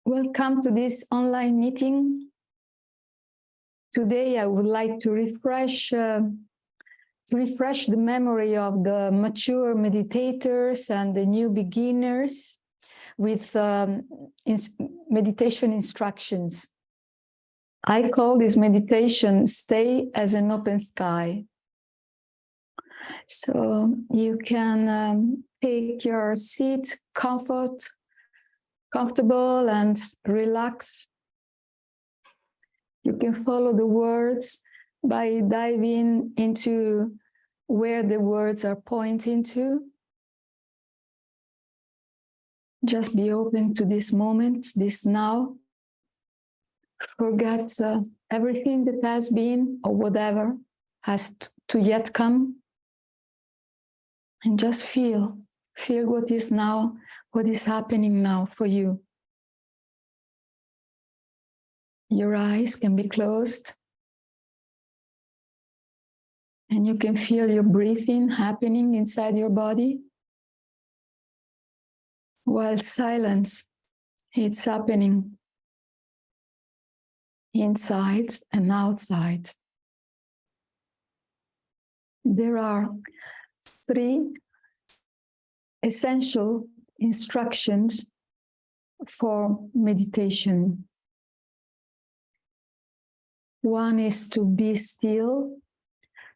Welcome to this online meeting. Today I would like to refresh the memory of the mature meditators and the new beginners with meditation instructions. I call this meditation "Stay as an Open Sky." So you can take your seat comfortable and relax. You can follow the words by diving into where the words are pointing to. Just be open to this moment, this now. Forget everything that has been or whatever has to yet come. And just feel what is now, what is happening now for you. Your eyes can be closed. And you can feel your breathing happening inside your body. While silence, it's happening inside and outside. There are 3 essential instructions for meditation. One is to be still.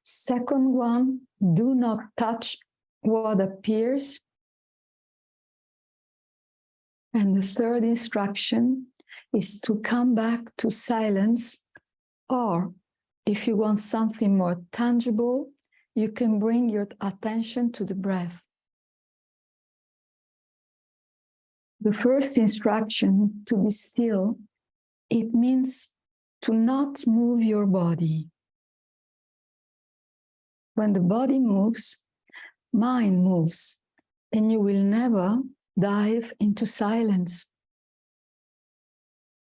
Second one, do not touch what appears. And the third instruction is to come back to silence, or if you want something more tangible, you can bring your attention to the breath. The first instruction, to be still, it means to not move your body. When the body moves, mind moves, and you will never dive into silence.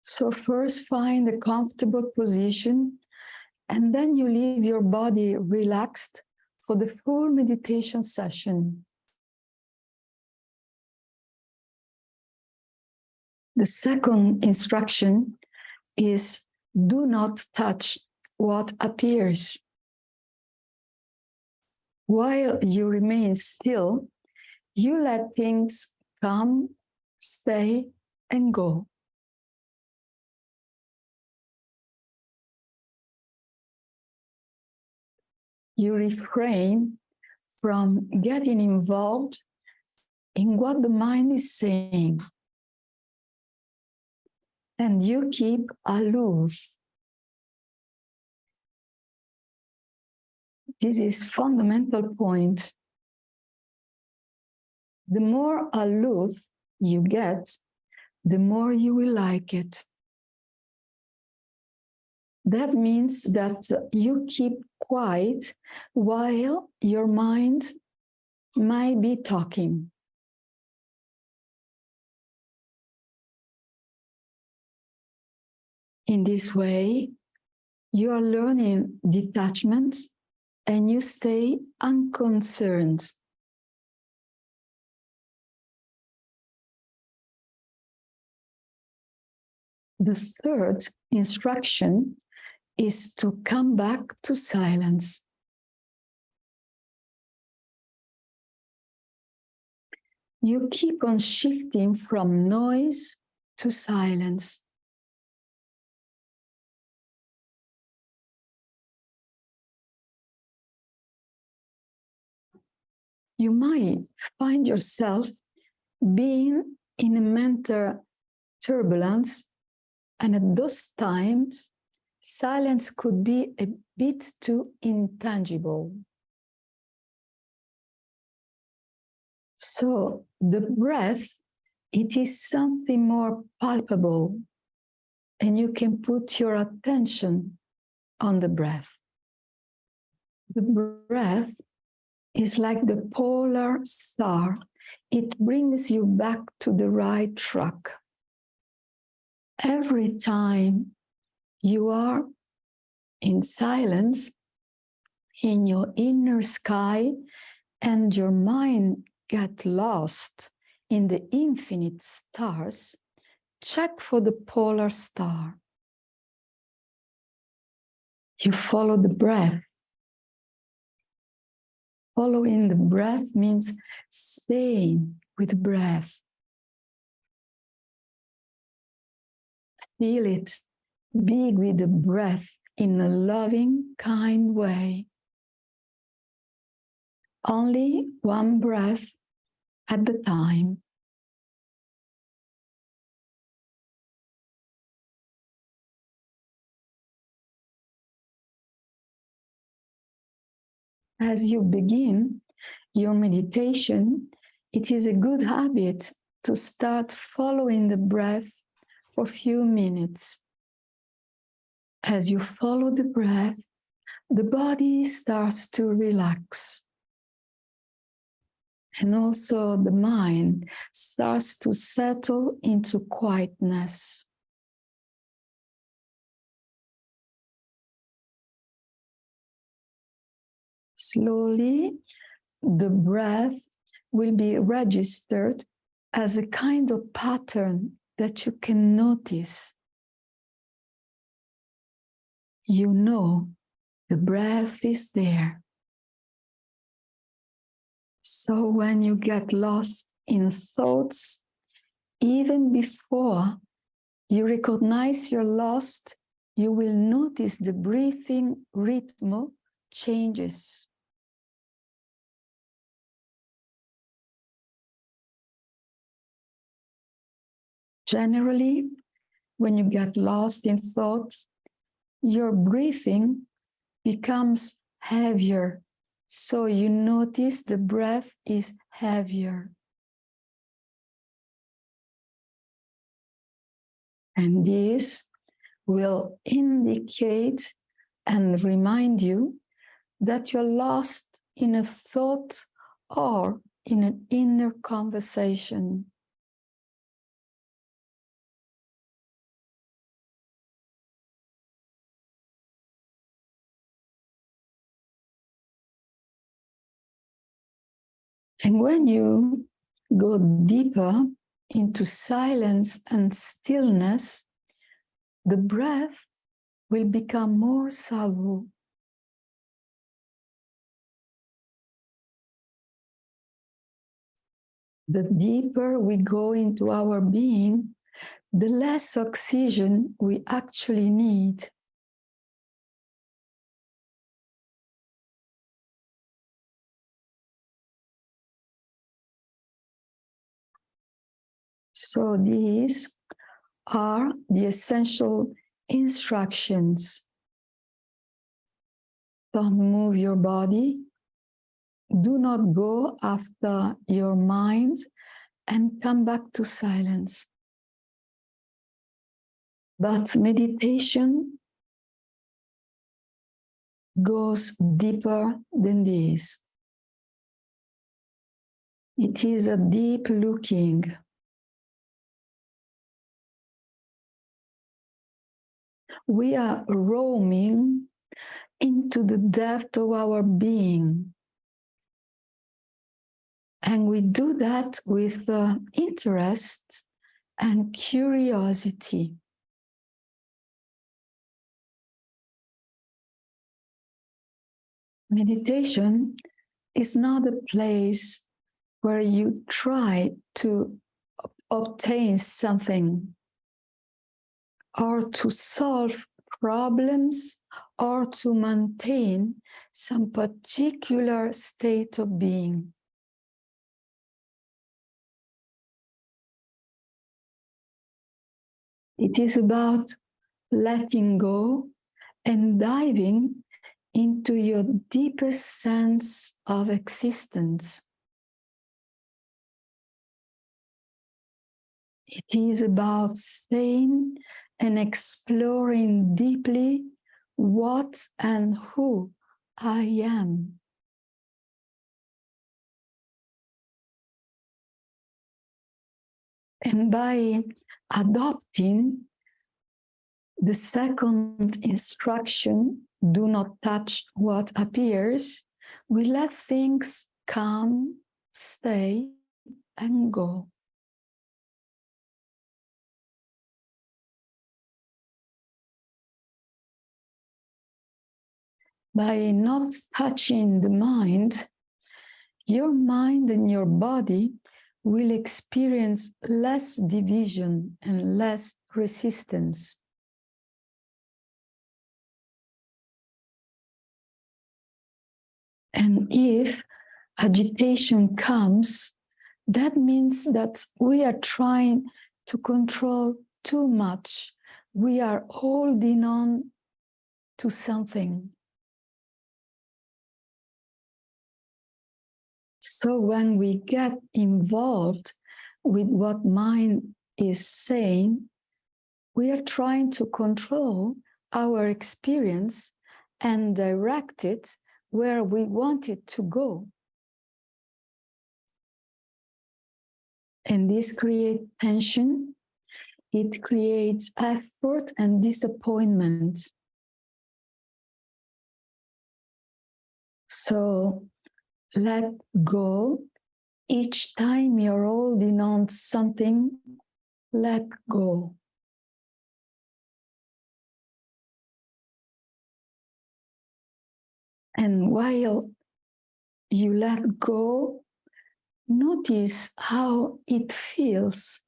So first find a comfortable position, and then you leave your body relaxed for the full meditation session. The second instruction is do not touch what appears. While you remain still, you let things come, stay, and go. You refrain from getting involved in what the mind is saying. And you keep aloof. This is a fundamental point. The more aloof you get, the more you will like it. That means that you keep quiet while your mind might be talking. In this way, you are learning detachment and you stay unconcerned. The third instruction is to come back to silence. You keep on shifting from noise to silence. You might find yourself being in a mental turbulence, and at those times, silence could be a bit too intangible. So the breath, it is something more palpable, and you can put your attention on the breath. The breath is like the polar star. It brings you back to the right track. Every time you are in silence, in your inner sky, and your mind gets lost in the infinite stars, check for the polar star. You follow the breath. Following the breath means staying with the breath. Feel it. Be with the breath in a loving, kind way. Only one breath at the time. As you begin your meditation, it is a good habit to start following the breath for a few minutes. As you follow the breath, the body starts to relax. And also the mind starts to settle into quietness. Slowly, the breath will be registered as a kind of pattern that you can notice. You know the breath is there. So when you get lost in thoughts, even before you recognize you're lost, you will notice the breathing rhythm changes. Generally, when you get lost in thoughts, your breathing becomes heavier. So you notice the breath is heavier. And this will indicate and remind you that you're lost in a thought or in an inner conversation. And when you go deeper into silence and stillness, the breath will become more subtle. The deeper we go into our being, the less oxygen we actually need. So these are the essential instructions. Don't move your body. Do not go after your mind and come back to silence. But meditation goes deeper than this. It is a deep looking. We are roaming into the depth of our being. And we do that with interest and curiosity. Meditation is not a place where you try to obtain something or to solve problems or to maintain some particular state of being. It is about letting go and diving into your deepest sense of existence. It is about staying and exploring deeply what and who I am. And by adopting the second instruction, do not touch what appears, we let things come, stay, and go. By not touching the mind, your mind and your body will experience less division and less resistance. And if agitation comes, that means that we are trying to control too much. We are holding on to something. So when we get involved with what mind is saying, we are trying to control our experience and direct it where we want it to go. And this creates tension, it creates effort and disappointment. So let go. Each time you're holding on something, let go. And while you let go, notice how it feels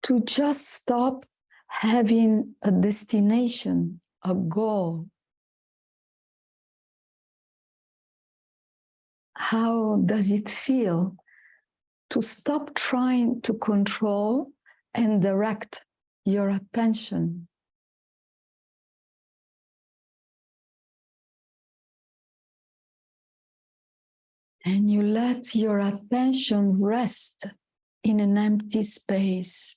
to just stop having a destination, a goal. How does it feel to stop trying to control and direct your attention? And you let your attention rest in an empty space.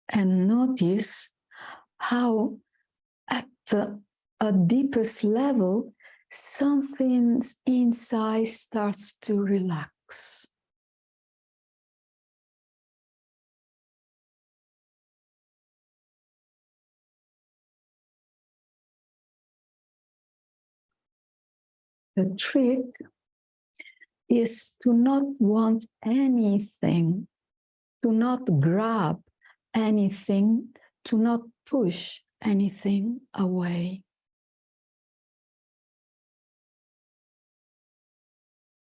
And notice how at a deepest level, something inside starts to relax. The trick is to not want anything, to not grab anything, to not push anything away.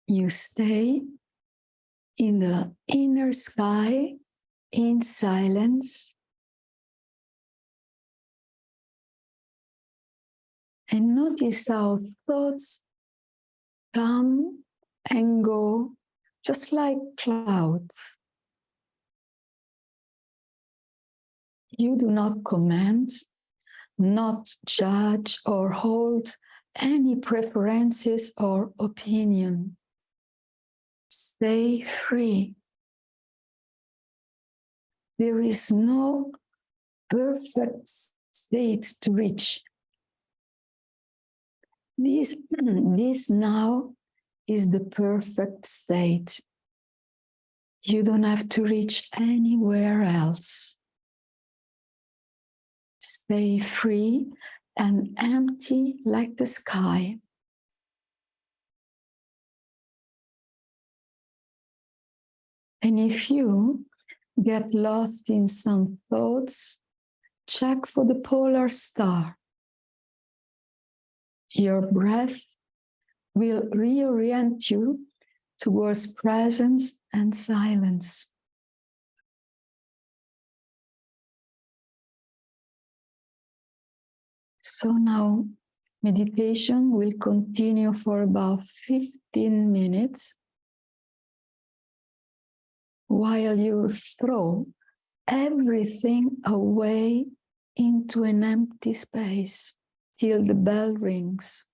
You stay in the inner sky in silence and notice how thoughts come and go just like clouds. You do not comment, not judge or hold any preferences or opinion. Stay free. There is no perfect state to reach. This now is the perfect state. You don't have to reach anywhere else. Stay free and empty like the sky. And if you get lost in some thoughts, check for the polar star. Your breath will reorient you towards presence and silence. So now meditation will continue for about 15 minutes while you throw everything away into an empty space till the bell rings.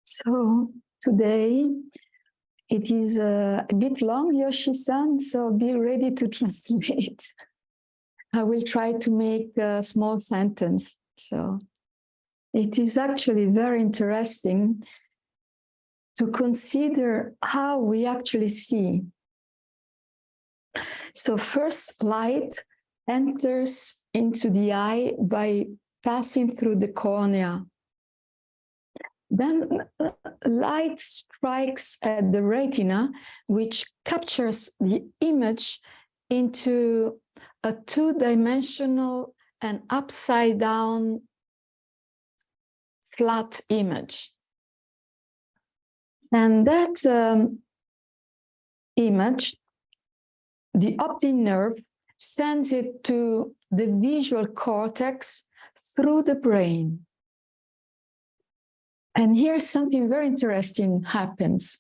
So today it is a bit long, Yoshi-san, so be ready to translate. I will try to make a small sentence. So it is actually very interesting to consider how we actually see. So first, light enters into the eye by passing through the cornea. Then light strikes at the retina, which captures the image into a two-dimensional and upside-down flat image. And that image, the optic nerve, sends it to the visual cortex through the brain. And here something very interesting happens.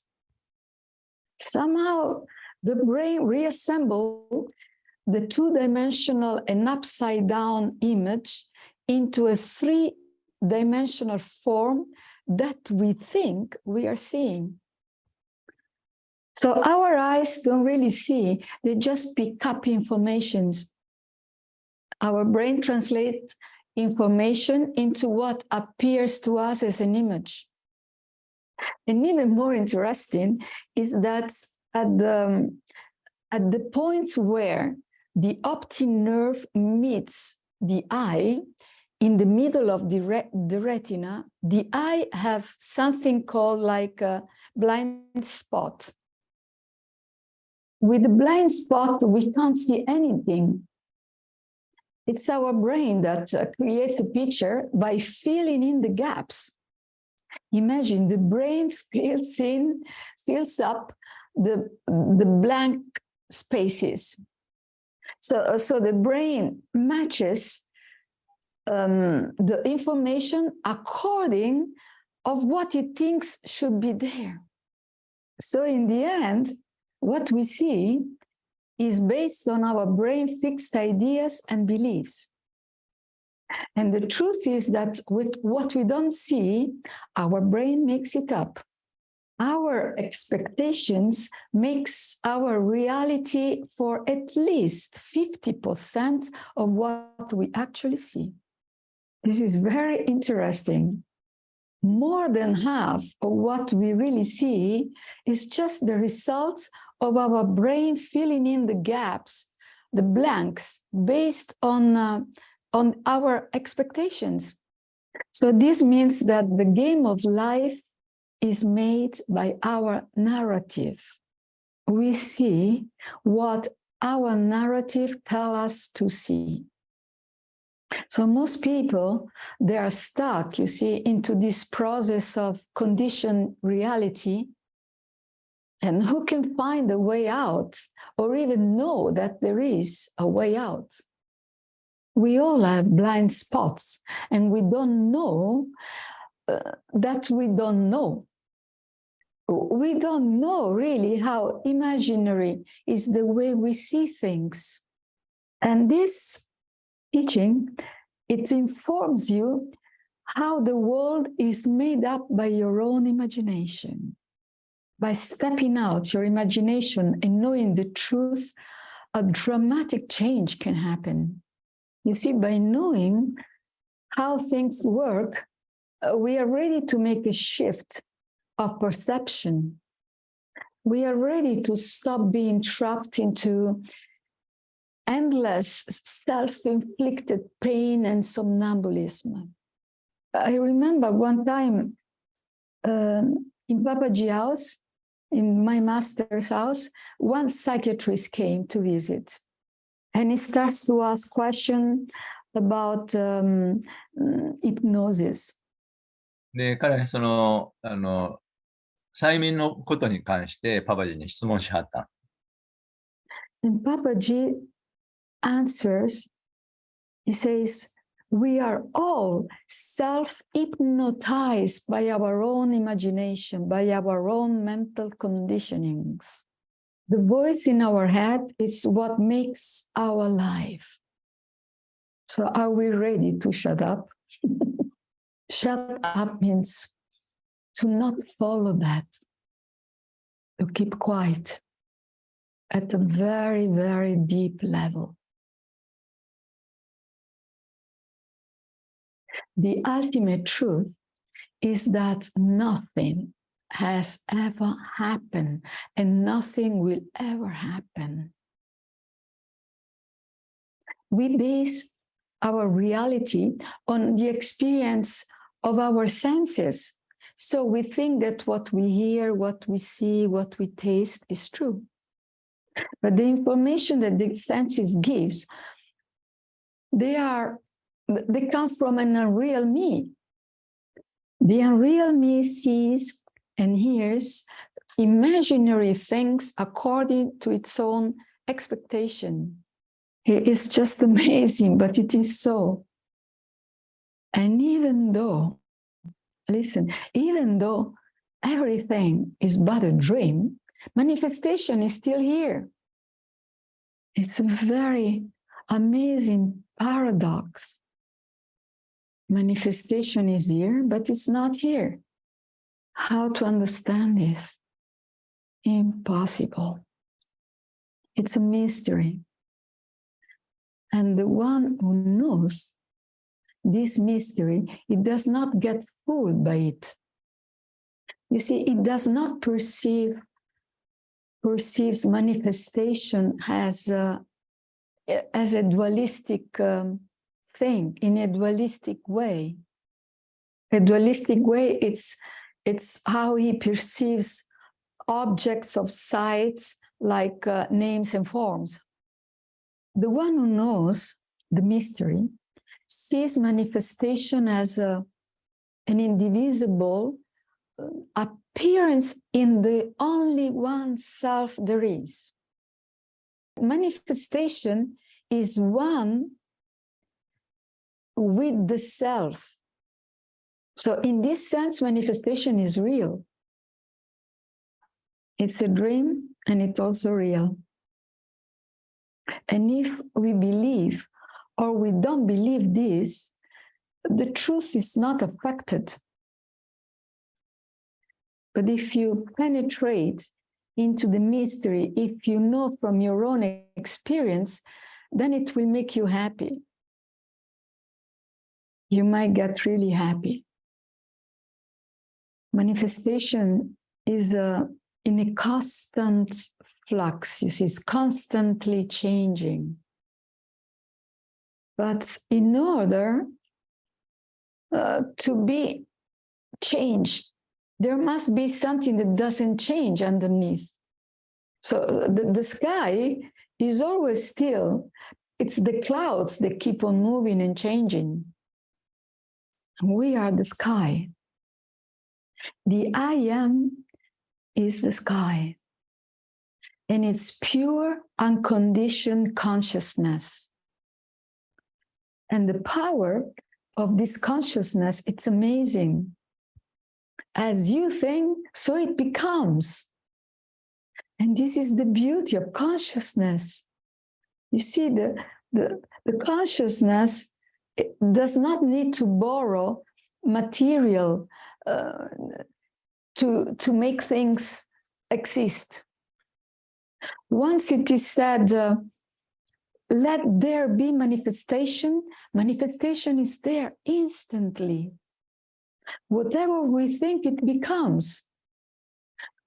Somehow the brain reassembles the two-dimensional and upside-down image into a three-dimensional form that we think we are seeing. So our eyes don't really see, they just pick up informations. Our brain translates information into what appears to us as an image. And even more interesting is that at the point where the optic nerve meets the eye, in the middle of the retina, the eye have something called like a blind spot. With the blind spot, we can't see anything. It's our brain that creates a picture by filling in the gaps. Imagine the brain fills up the blank spaces. So the brain matches the information according of what it thinks should be there. So in the end, what we see is based on our brain fixed ideas and beliefs. And the truth is that with what we don't see, our brain makes it up. Our expectations makes our reality for at least 50% of what we actually see. This is very interesting. More than half of what we really see is just the result of our brain filling in the gaps, the blanks, based on our expectations. So this means that the game of life is made by our narrative. We see what our narrative tells us to see. So most people, they are stuck, you see, into this process of conditioned reality. And who can find a way out or even know that there is a way out? We all have blind spots, and we don't know that we don't know. We don't know really how imaginary is the way we see things. And this teaching, it informs you how the world is made up by your own imagination. By stepping out your imagination and knowing the truth, a dramatic change can happen. You see, by knowing how things work, we are ready to make a shift of perception. We are ready to stop being trapped into endless self-inflicted pain and somnambulism. I remember one time in Papaji's house, in my master's house, one psychiatrist came to visit. And he starts to ask questions about hypnosis. で、彼は催眠のことに関してパパジに質問しはった。And Papaji answers, he says, we are all self-hypnotized by our own imagination, by our own mental conditionings. The voice in our head is what makes our life. So are we ready to shut up? Shut up means to not follow that, to keep quiet at a very, very deep level. The ultimate truth is that nothing has ever happened and nothing will ever happen. We base our reality on the experience of our senses. So we think that what we hear, what we see, what we taste is true. But the information that the senses gives, they come from an unreal me. The unreal me sees and hears imaginary things according to its own expectation. It's just amazing, but it is so. And even though, listen, even though everything is but a dream, manifestation is still here. It's a very amazing paradox. Manifestation is here, but it's not here. How to understand this? Impossible. It's a mystery. And the one who knows this mystery, it does not get fooled by it. You see, it does not perceives manifestation as a dualistic thing, in a dualistic way. A dualistic way, it's how he perceives objects of sights like names and forms. The one who knows the mystery sees manifestation as an indivisible appearance in the only one self there is. Manifestation is one with the self. So in this sense, manifestation is real. It's a dream and it's also real. And if we believe or we don't believe this, the truth is not affected. But if you penetrate into the mystery, if you know from your own experience, then it will make you happy. You might get really happy. Manifestation is in a constant flux. You see, it's constantly changing. But in order to be changed, there must be something that doesn't change underneath. So the sky is always still. It's the clouds that keep on moving and changing. We are the sky. The I am is the sky. And it's pure, unconditioned consciousness. And the power of this consciousness, it's amazing. As you think, so it becomes. And this is the beauty of consciousness. You see, the consciousness does not need to borrow material to make things exist. Once it is said, let there be manifestation, manifestation is there instantly. Whatever we think, it becomes.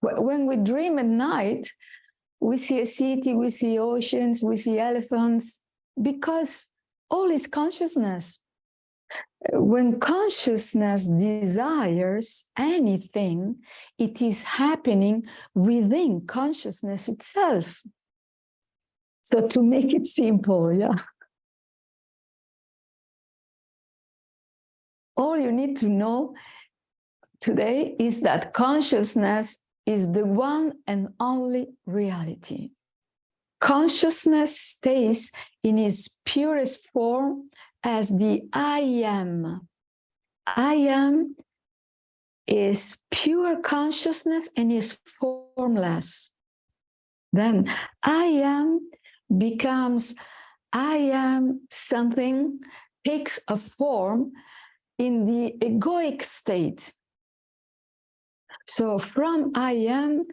When we dream at night, we see a city, we see oceans, we see elephants, because all is consciousness. When consciousness desires anything, it is happening within consciousness itself. So to make it simple, yeah. All you need to know today is that consciousness is the one and only reality. Consciousness stays in its purest form as the I am. I am is pure consciousness and is formless. Then I am becomes I am something, takes a form in the egoic state. So from I am,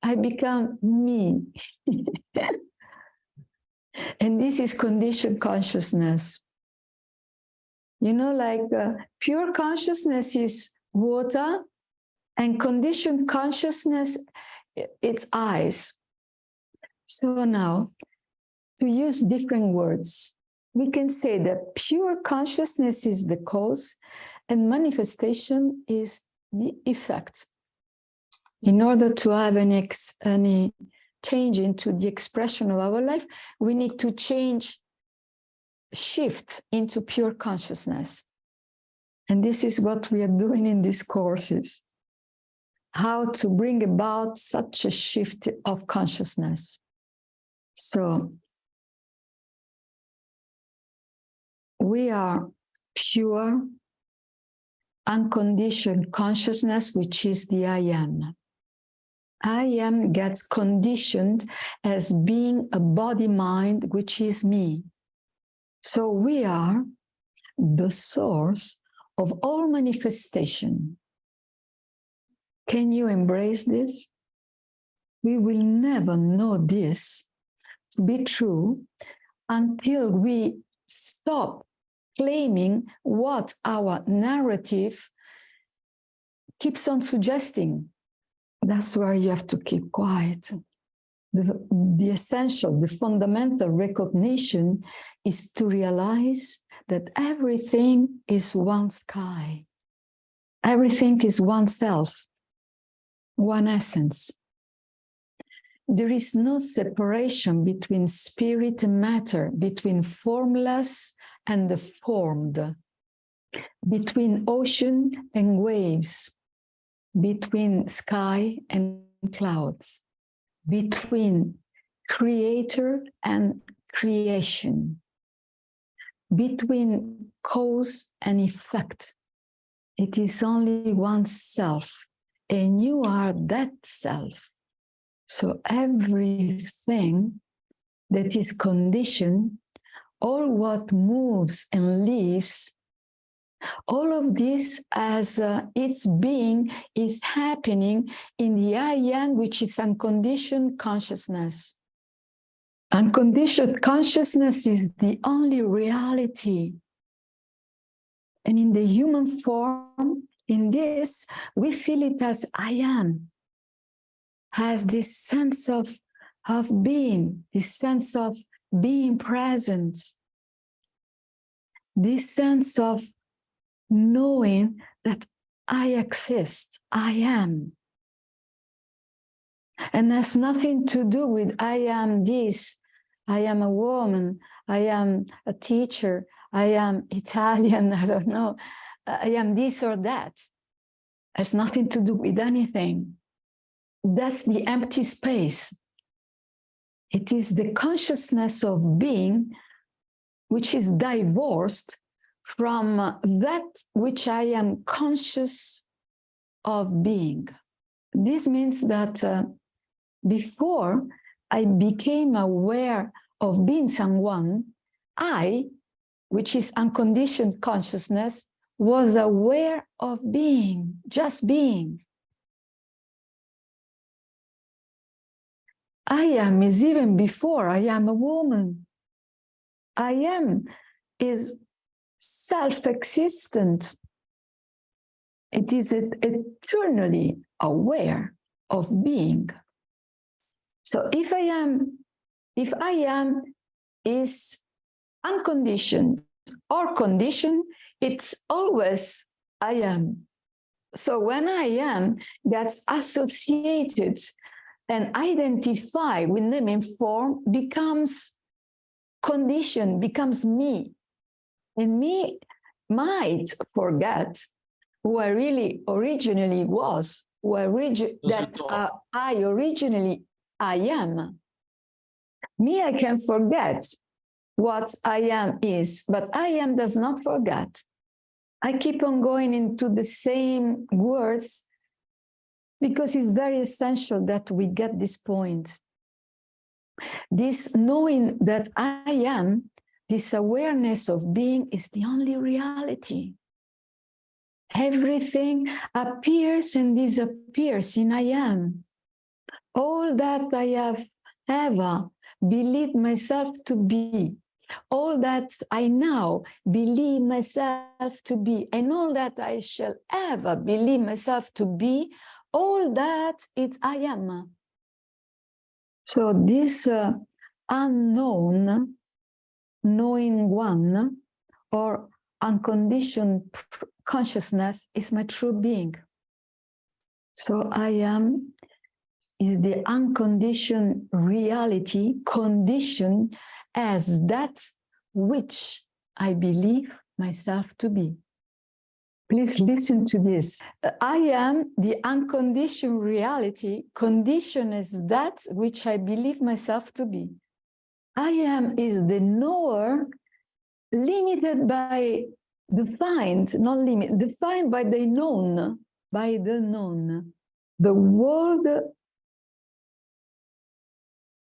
I become me. And this is conditioned consciousness. You know, like pure consciousness is water, and conditioned consciousness, it's ice. So now, to use different words, we can say that pure consciousness is the cause and manifestation is the effect. In order to have any change into the expression of our life, we need to shift into pure consciousness. And this is what we are doing in these courses. How to bring about such a shift of consciousness. So we are pure, unconditioned consciousness, which is the I am. I am gets conditioned as being a body-mind, which is me. So we are the source of all manifestation. Can you embrace this? We will never know this to be true until we stop claiming what our narrative keeps on suggesting. That's where you have to keep quiet. The essential, the fundamental recognition is to realize that everything is one sky. Everything is one self, one essence. There is no separation between spirit and matter, between formless and the formed, between ocean and waves, between sky and clouds, between creator and creation, between cause and effect. It is only one self, and you are that self. So everything that is conditioned, all what moves and lives, all of this as its being is happening in the I am, which is unconditioned consciousness. Unconditioned consciousness is the only reality. And in the human form, in this, we feel it as I am, has this sense of being, this sense of being present, this sense of knowing that I exist, I am. And has nothing to do with I am this, I am a woman, I am a teacher, I am Italian, I don't know, I am this or that. Has nothing to do with anything. That's the empty space. It is the consciousness of being which is divorced from that which I am conscious of being. This means that before I became aware of being someone, I, which is unconditioned consciousness, was aware of being, just being. I am is even before I am a woman. I am is self-existent. It is eternally aware of being. So if I am is unconditioned or conditioned, it's always I am. So when I am gets associated and identified with name and form, becomes conditioned, becomes me. And me might forget who I really originally was, I originally I am. Me, I can forget what I am is, but I am does not forget. I keep on going into the same words because it's very essential that we get this point. This knowing that I am, this awareness of being is the only reality. Everything appears and disappears in I am. All that I have ever believed myself to be, all that I now believe myself to be, and all that I shall ever believe myself to be, all that it's I am. So this unknown, knowing one, or unconditioned consciousness is my true being. So I am is the unconditioned reality, conditioned as that which I believe myself to be. Please listen to this. I am the unconditioned reality, conditioned as that which I believe myself to be. I am is the knower, limited by defined, not limit, defined by the known, by the known. The world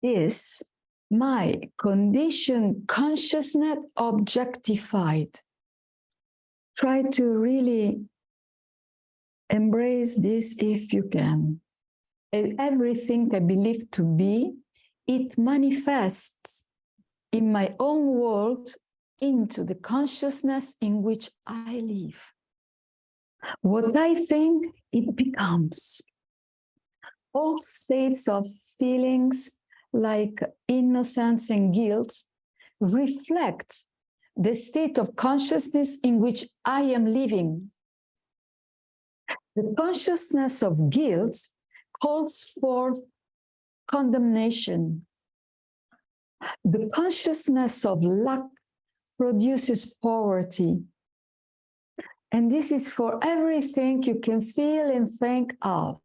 is my conditioned consciousness objectified. Try to really embrace this if you can. And everything I believe to be, it manifests in my own world into the consciousness in which I live. What I think, it becomes. All states of feelings like innocence and guilt reflect the state of consciousness in which I am living. The consciousness of guilt calls for condemnation. The consciousness of lack produces poverty. And this is for everything you can feel and think of.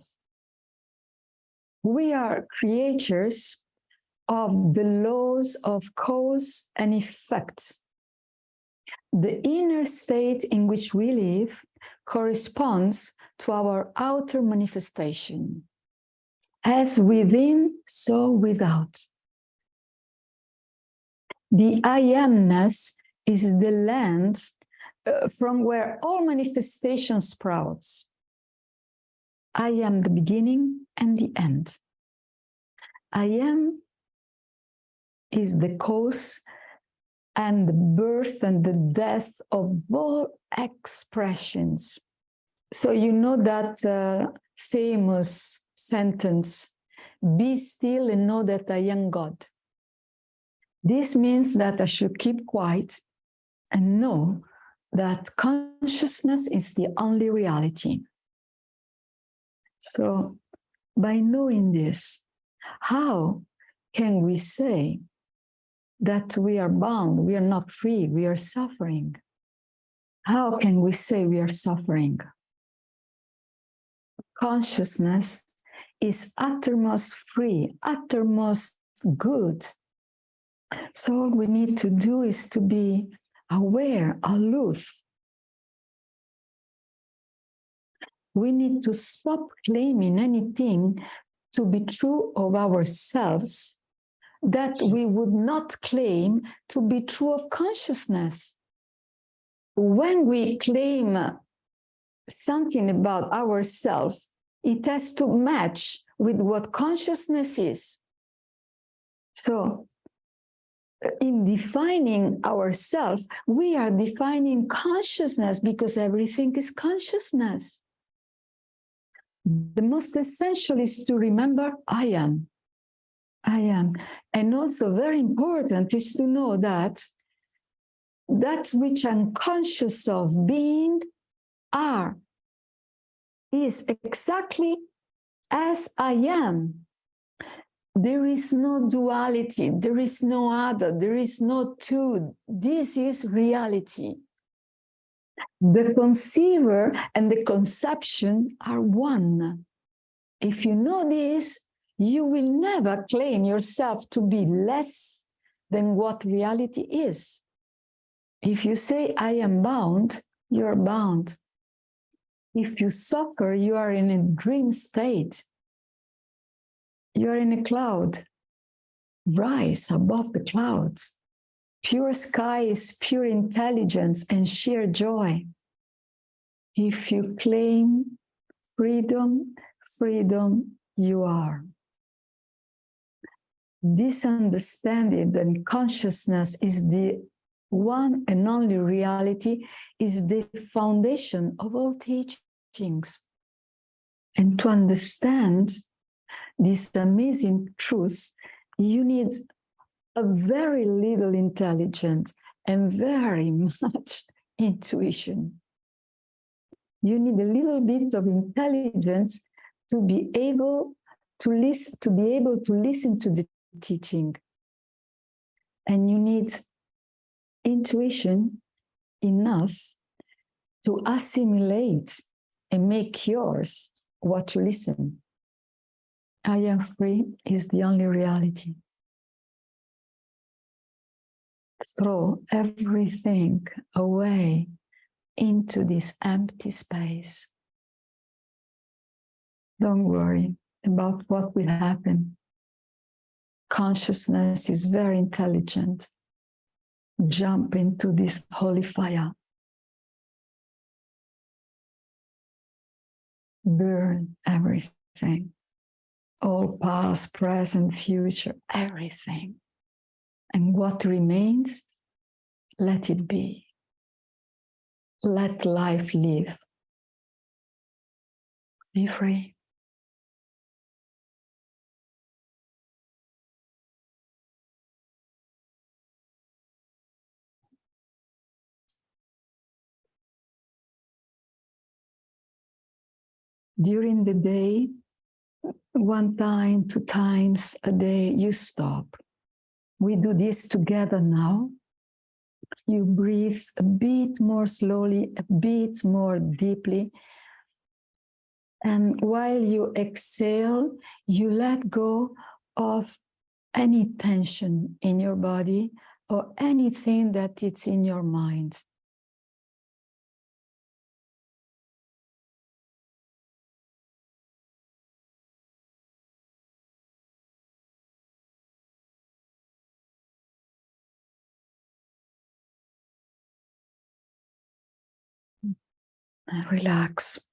We are creatures of the laws of cause and effect. The inner state in which we live corresponds to our outer manifestation. As within, so without. The I amness is the land from where all manifestation sprouts. I am the beginning and the end. I am is the cause and the birth and the death of all expressions. So you know that famous sentence, be still and know that I am God. This means that I should keep quiet and know that consciousness is the only reality. So by knowing this, how can we say that we are bound, we are not free, we are suffering? How can we say we are suffering? Consciousness is uttermost free, uttermost good. So all we need to do is to be aware, aloof. We need to stop claiming anything to be true of ourselves that we would not claim to be true of consciousness. When we claim something about ourselves, it has to match with what consciousness is. So, in defining ourselves, we are defining consciousness because everything is consciousness. The most essential is to remember, I am. I am. And also very important is to know that that which I'm conscious of being is exactly as I am. There is no duality, there is no other, there is no two. This is reality. The conceiver and the conception are one. If you know this, you will never claim yourself to be less than what reality is. If you say, I am bound, you are bound. If you suffer, you are in a dream state. You are in a cloud. Rise above the clouds. Pure sky is pure intelligence and sheer joy. If you claim freedom, freedom you are. This understanding that consciousness is the one and only reality is the foundation of all teachings. And to understand this amazing truth, you need a very little intelligence and very much intuition. You need a little bit of intelligence to be able to listen to the teaching. And you need intuition enough to assimilate and make yours what you listen. I am free is the only reality. Throw everything away into this empty space. Don't worry about what will happen. Consciousness is very intelligent. Jump into this holy fire. Burn everything. All past, present, future, everything. And what remains, let it be. Let life live. Be free. During the day, 1 time, 2 times a day, you stop. We do this together now. You breathe a bit more slowly, a bit more deeply. And while you exhale, you let go of any tension in your body or anything that is in your mind. And relax.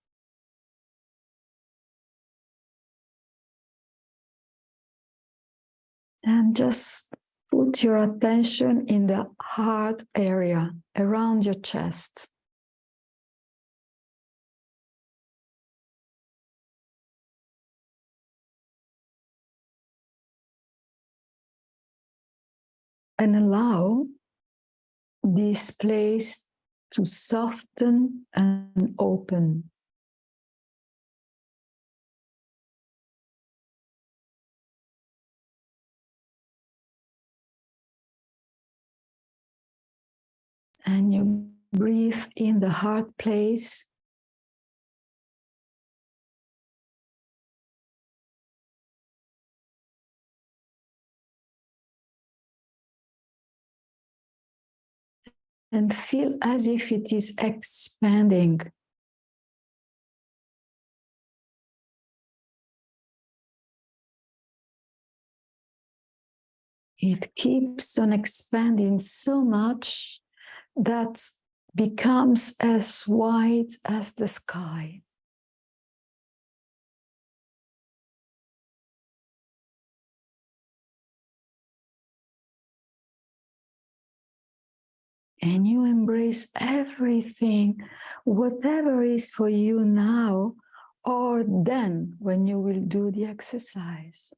And just put your attention in the heart area around your chest. And allow this place to soften and open. And you breathe in the heart place. And feel as if it is expanding. It keeps on expanding so much that becomes as wide as the sky. And you embrace everything, whatever is for you now or then when you will do the exercise.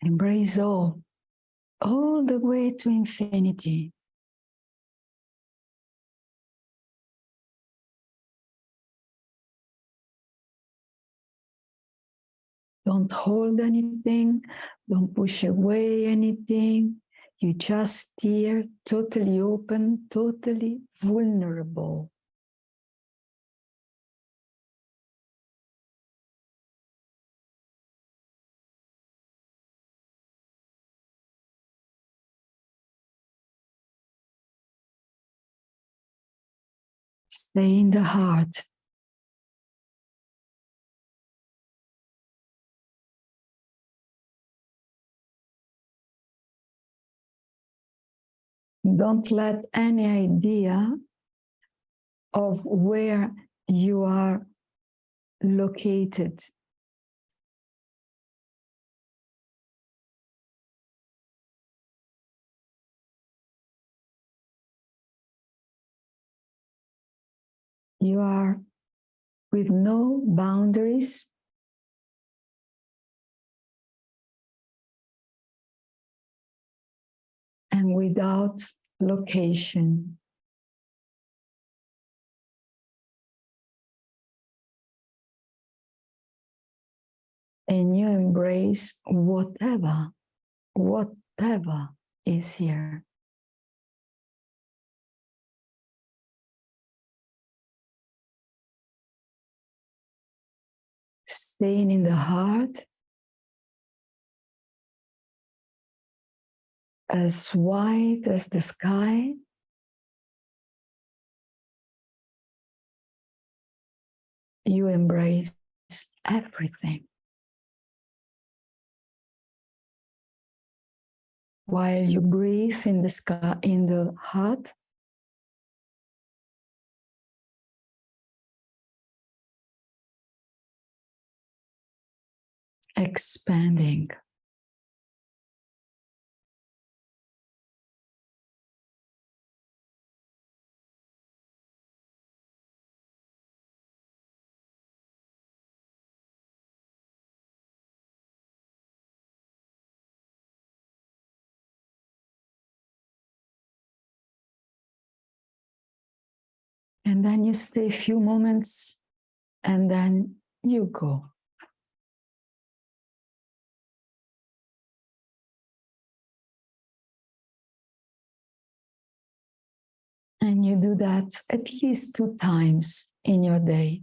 Embrace all the way to infinity. Don't hold anything, don't push away anything. You just steer totally open, totally vulnerable. Stay in the heart. Don't let any idea of where you are located you are with no boundaries and without location. And you embrace whatever is here. Staying in the heart, as wide as the sky, you embrace everything. While you breathe in the sky, in the heart, expanding. And then you stay a few moments and then you go. And you do that at least 2 times in your day.